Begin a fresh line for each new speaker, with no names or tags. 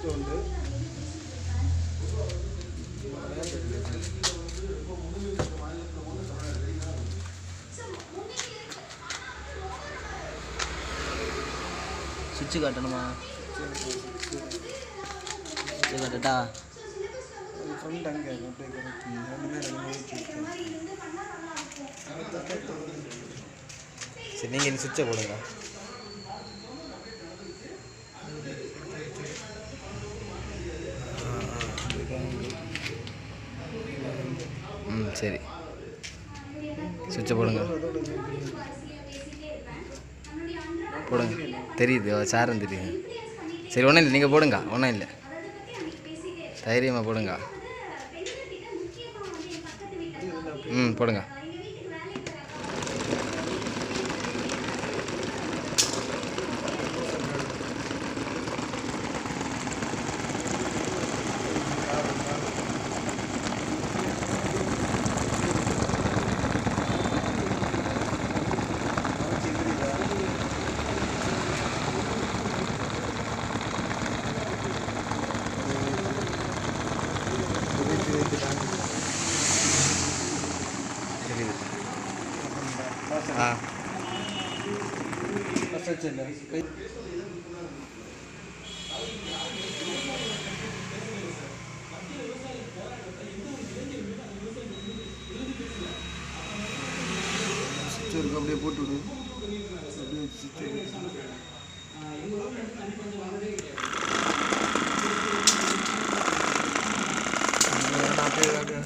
சுவிட்ச் உண்டு.
சுவிட்சு காட்டணுமா? சுவிட்சு காட்டட்டா?
ஃப்ரண்ட் அங்கே அப்படியே கரெக்ட்.
சரி, நீங்கள் இந்த சுவிட்சை போடுங்க. சரி, சுவிட்சை போடுங்க. போடுங்க. தெரியுது, சாரம் தெரியுது. சரி, ஒன்றும் இல்லை, நீங்கள் போடுங்க. ஒன்றும் இல்லை, தைரியமாக போடுங்க. போடுங்க.
அப்படியே போட்டு விடு. அப்படியே